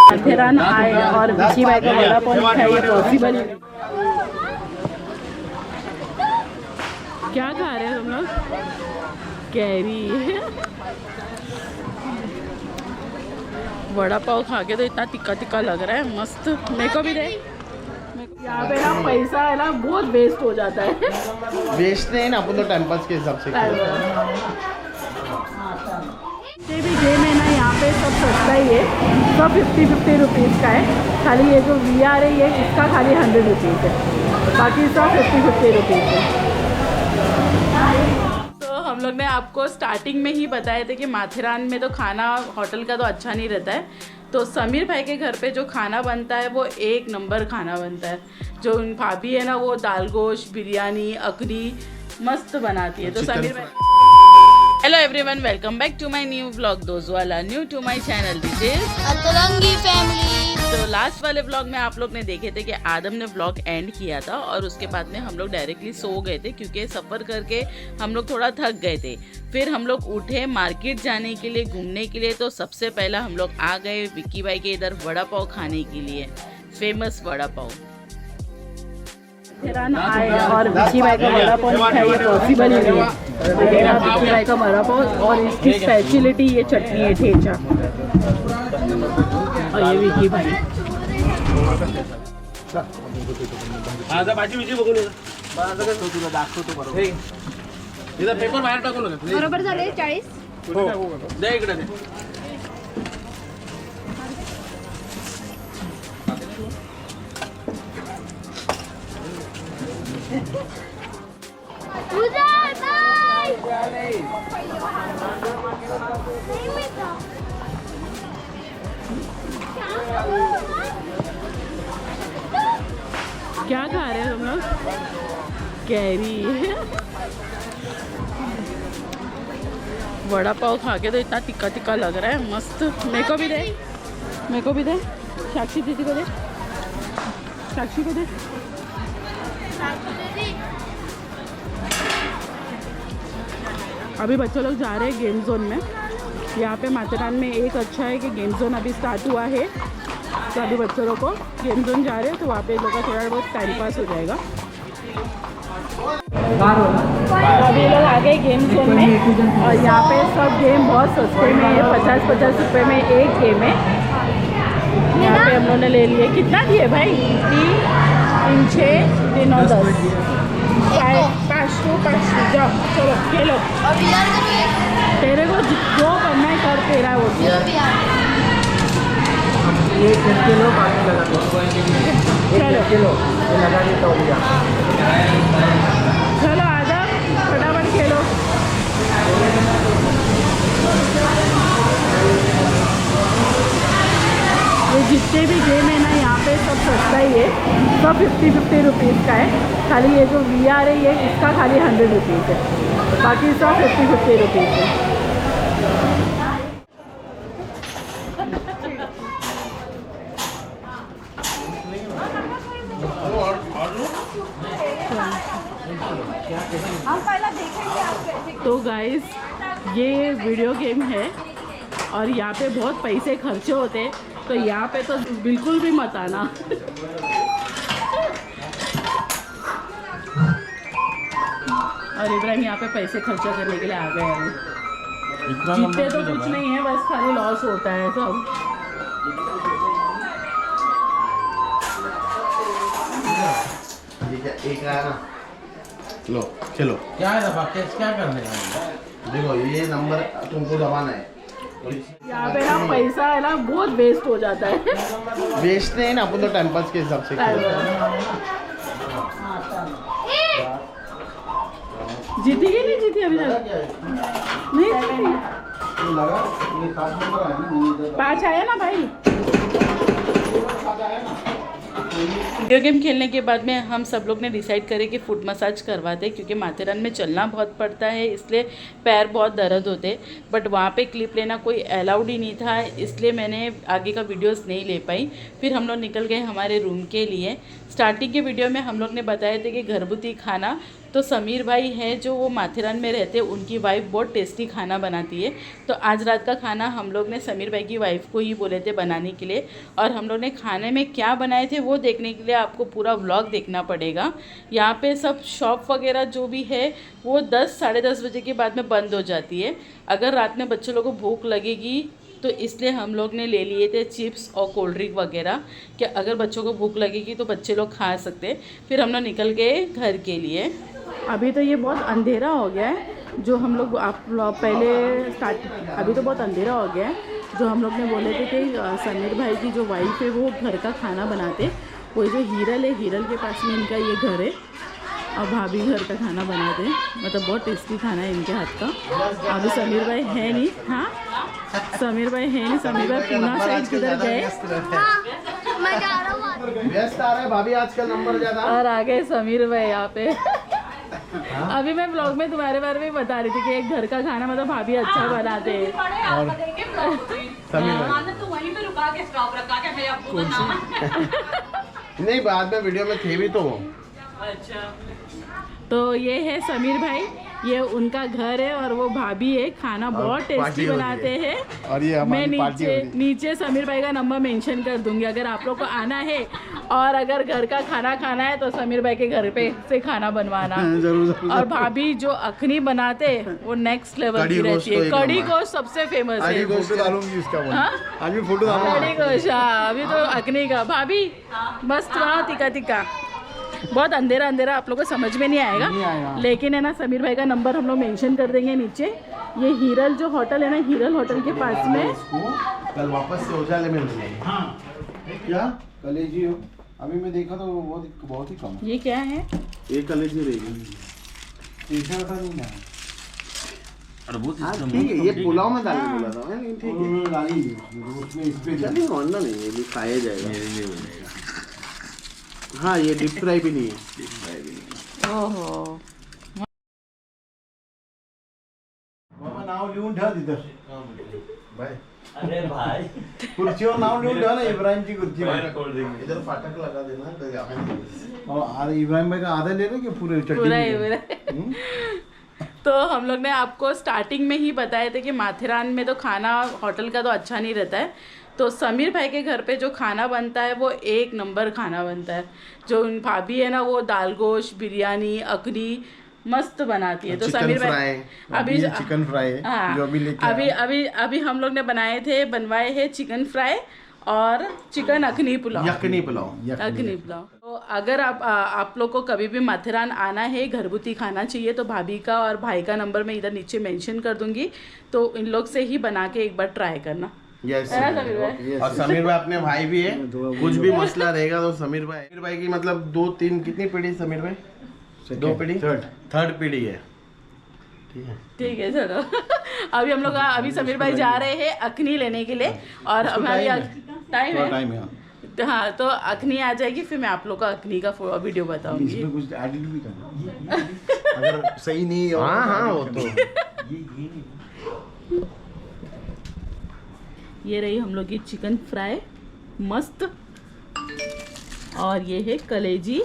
माथेरान आए और विकी भाई का वड़ा पाव नहीं खाइए पॉसिबल ही नहीं। क्या खा रहे हैं तुम लोग? कैरी। वड़ा पाव खा के तो इतना तिक्का तिक्का लग रहा है, मस्त। मेरे को भी दे। यहाँ पे ना पैसा है ना बहुत वेस्ट हो जाता है। वेस्ट नहीं ना, अपन तो टाइम पास के हिसाब से ये भी गेम है ना, यहाँ पे सब सस्ता ही है, सब 50-50 रुपीज़ का है। खाली ये जो VR है ये इसका खाली 100 रुपीज़ है, बाकी सब 50-50 रुपीज़ है। तो हम लोग ने आपको स्टार्टिंग में ही बताए थे कि माथेरान में तो खाना होटल का तो अच्छा नहीं रहता है, तो समीर भाई के घर पे जो खाना बनता है वो एक नंबर खाना बनता है। जो उन भाभी है ना वो दाल गोश्त, बिरयानी, अकड़ी मस्त बनाती है। तो समीर भाई, hello everyone, welcome back to my new vlog. Those वाला new to my channel, this is Atrangi family. तो लास्ट वाले व्लॉग में आप लोग ने देखे थे कि आदम ने व्लॉग एंड किया था और उसके बाद में हम लोग डायरेक्टली सो गए थे क्योंकि सफ़र करके हम लोग थोड़ा थक गए थे। फिर हम लोग उठे मार्केट जाने के लिए, घूमने के लिए। तो सबसे पहला हम लोग आ गए विक्की भाई के इधर वड़ा पाव खाने के लिए, फेमस वड़ा पाव। माथेरान आए और विक्की भाई का वड़ा पाव नहीं खाइए पॉसिबल ही नहीं है। विक्की भाई का वड़ा पाव और इसकी स्पेशलिटी ये चटनी है, ठेचा। और ये विक्की भाई पेपर बाहेर टाकू नका बरोबर झाले 40. दे इकडे दे. तुझा नाही. क्या खा रहे हैं तुम लोग? कैरी। वड़ा पाव खा के तो इतना तिक्का तिक्का लग रहा है, मस्त। मेरे को भी दे, मेरे को भी दे। साक्षी दीदी को दे, साक्षी को दे। अभी बच्चे लोग जा रहे हैं गेम जोन में। यहाँ पे माथेरान में एक अच्छा है कि गेम जोन अभी स्टार्ट हुआ है, तो अभी बच्चों लोग को गेम जोन जा रहे हैं, तो वहाँ पे लोग का थोड़ा बहुत टाइम पास हो जाएगा। अभी लोग आ गए गेम जोन में और यहाँ पे सब गेम बहुत सस्ते में है, 50-50 रुपये में एक गेम है। यहाँ पे हम लोगों ने ले लिए, कितना दिए भाई? 3, 6, 3 और 10, 5 जाओ चलो खेलो। तेरे को जो करना है कर, तेरा है वो। ये खेल के लो, पानी लगा दो. चलो खेलो, ये लगा देता हूँ भैया. चलो आजा, फटाफट खेलो। ये जितने भी गेम है ना यहाँ पे सब सस्ता ही है, सब 50-50 रुपीज़ का है। खाली ये जो VR है ये इसका खाली 100 रुपीज़ है, बाकी सब 50-50 रुपीज़ है। तो गाइस ये वीडियो गेम है और यहाँ पे बहुत पैसे खर्चे होते हैं, तो यहाँ पे तो बिल्कुल भी मत आना। और इब्राहिम यहाँ पे पैसे खर्चा करने के लिए आ गए हैं। जीतते तो कुछ नहीं है, बस खाली लॉस होता है सब। एक आया ना, लो चलो. क्या है दफा, क्या करने का? देखो ये नंबर तुमको दबाना है. यहाँ पे ना पैसा है ना बहुत वेस्ट हो जाता है। वेस्ट नहीं ना, अपन तो टाइम पास के हिसाब से जीती कि नहीं जीती अभी तक? नहीं जीती। लगा ये 7 नंबर आया ना, 5 आया ना भाई। वीडियो गेम खेलने के बाद में हम सब लोग ने डिसाइड करे कि फुट मसाज करवाते, क्योंकि माथेरान में चलना बहुत पड़ता है, इसलिए पैर बहुत दर्द होते। बट वहाँ पे क्लिप लेना कोई अलाउड ही नहीं था, इसलिए मैंने आगे का वीडियोस नहीं ले पाई। फिर हम लोग निकल गए हमारे रूम के लिए। स्टार्टिंग के वीडियो में हम लोग ने बताए थे कि घरगुती खाना तो समीर भाई है जो वो माथेरान में रहते हैं, उनकी वाइफ बहुत टेस्टी खाना बनाती है। तो आज रात का खाना हम लोग ने समीर भाई की वाइफ को ही बोले थे बनाने के लिए, और हम लोग ने खाने में क्या बनाए थे वो देखने के लिए आपको पूरा व्लॉग देखना पड़ेगा। यहाँ पे सब शॉप वगैरह जो भी है वो 10 साढ़े 10 बजे के बाद में बंद हो जाती है। अगर रात में बच्चों लोगों को भूख लगेगी तो इसलिए हम लोग ने ले लिए थे चिप्स और कोल्ड ड्रिंक वगैरह, कि अगर बच्चों को भूख लगेगी तो बच्चे लोग खा सकते हैं। फिर हम लोग निकल गए घर के लिए। अभी तो ये बहुत अंधेरा हो गया है, जो हम लोग पहले स्टार्ट, अभी तो बहुत अंधेरा हो गया है। जो हम लोग ने बोले थे कि समीर भाई की जो वाइफ है वो घर का खाना बनाते, वो जो हीरल है, हीरल के पास में इनका ये घर है, और भाभी घर का खाना बनाते हैं। मतलब बहुत टेस्टी खाना है इनके हाथ का। अभी समीर भाई है नहीं, हाँ समीर भाई है नहीं, समीर भाई पूना साइड किधर गए, मैं जा रहा हूँ। व्यस्त आ रहा है भाभी आजकल, नंबर ज्यादा। और आ गए समीर भाई यहाँ पे। अभी मैं ब्लॉग में तुम्हारे बारे में बता रही थी कि एक घर का खाना मतलब भाभी अच्छा बनाते हैं। समीर भाई तो वहीं पे रुका के स्टॉप रखा के मेरे अब्बू का नाम नहीं, बाद में वीडियो में थे भी तो। अच्छा, तो ये है समीर भाई, ये उनका घर है और वो भाभी है, खाना बहुत टेस्टी बनाते हैं। और ये मैं नीचे समीर भाई का नंबर मेंशन कर दूंगी, अगर आप लोग को आना है और अगर घर का खाना खाना है तो समीर भाई के घर पे से खाना बनवाना। जरूर। और भाभी जो अखनी बनाते वो नेक्स्ट लेवल की रहती है। कड़ी गोश्त सबसे फेमस है। डालूंगी इसका, हाँ? आज भी फोटो कड़ी गोश्त, हाँ अभी तो अखनी का। भाभी मस्त बनाओ तीखा तीखा। बहुत अंधेरा अंधेरा, आप लोग को समझ में नहीं आएगा, लेकिन है ना समीर भाई का नंबर हम लोग मेंशन कर देंगे नीचे। ये हीरल जो होटल है ना, हीरल होटल के पास में। कल वापस से उजाले में मिलेंगे। हाँ क्या कलेजी हो? अभी मैं देखा तो बहुत ही कम है। ये क्या है? ये कलेजी रहेगी, तीसरा नहीं ना। ठीक है, ये पुलाव में डालने बोला था मैं। ठीक है, डाली उसमें इस पे चलिए वरना नहीं, ये भी खाया जाएगा। हाँ ये डीप फ्राई भी नहीं है। ओहो, बाबा नाव लिहून ठेवा तिथं. भाई अरे भाई खुर्चीवर नाव लिहून ठेवा ना, इब्राहिमची खुर्ची. इधर फाटक लगा देना तो यहाँ अरे इब्राहिम भाई का आधा ले लो कि पूरे पूरा ही पूरा। तो हम लोग ने आपको स्टार्टिंग में ही बताए थे कि माथेरान में तो खाना होटल का तो अच्छा नहीं रहता है। तो समीर भाई के घर पे जो खाना बनता है वो एक नंबर खाना बनता है। जो उन भाभी है ना वो दाल गोश्त, बिरयानी, अखनी मस्त बनाती है। तो समीर भाई अभी चिकन फ्राई हाँ, जो अभी हम लोग ने बनवाए हैं चिकन फ्राई और चिकन अखनी पुलाव। यखनी पुलाव। अखनी पुलाव। तो अगर आप लोग को कभी भी माथेरान आना है, घरगुती खाना चाहिए, तो भाभी का और भाई का नंबर मैं इधर नीचे मेंशन कर दूंगी, तो इन लोग से ही बना के एक बार ट्राई करना। यस, है ना समीर भाई? और समीर भाई अपने भाई भी है, कुछ भी मसला रहेगा तो समीर भाई की मतलब 2-3 कितनी पीढ़ी समीर भाई? 2 पीढ़ी, थर्ड पीढ़ी है। ठीक है चलो। अभी हम लोग अभी समीर भाई जा रहे हैं अखनी लेने के लिए, और हमारी टाइम है। हाँ तो अखनी आ जाएगी, फिर मैं आप लोग को अखनी का वीडियो बताऊंगी। इसमें कुछ एडिट भी करना अगर सही नहीं हो। हाँ वो तो ये रही हम लोग की चिकन फ्राई मस्त, और ये है कलेजी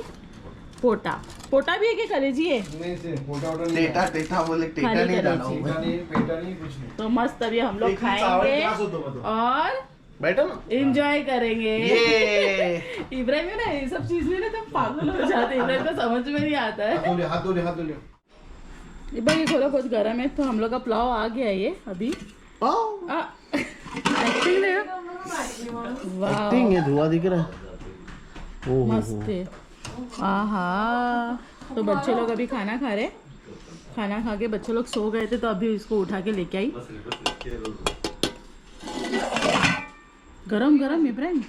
पोटा। पोटा भी है कि कलेजी है? नहीं से पोटा वोटा टेटा बोले, टेटा खाली नहीं डाला कलेजी। हूँ मैं। पेटा नहीं कुछ नहीं. तो मस्त अभी हम लोग खाएंगे और बैठो ना, एंजॉय करेंगे। ये इब्राहिम है ना, ये सब चीज में ना तुम पागल हो जाते हैं, इब्राहिम को समझ में नहीं आता है। हाथ धो ले. ये थोड़ा बहुत गर्म है। तो हम लोग का पुलाव आ गया है ये अभी। एक्टिंग ले, वाह एक्टिंग है, धुआं दिख रहा है। ओह मस्त है। आहा, तो बच्चे लोग अभी खाना खा रहे, खाना खा के बच्चे लोग सो गए थे, तो अभी इसको उठा के लेके आई। गरम गरम इब्राहिम।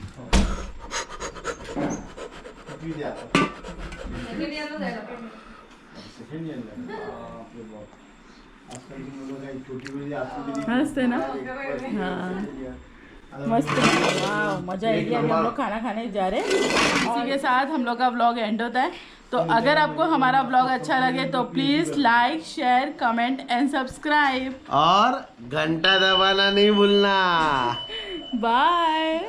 मस्त है ना? हाँ मस्त, वाह मजा आएगी। अभी हम लोग खाना खाने जा रहे हैं। इसी के साथ हम लोग का व्लॉग एंड होता है। तो अगर आपको हमारा व्लॉग अच्छा लगे तो please like, share, comment and subscribe, और घंटा दबाना नहीं भूलना। बाय।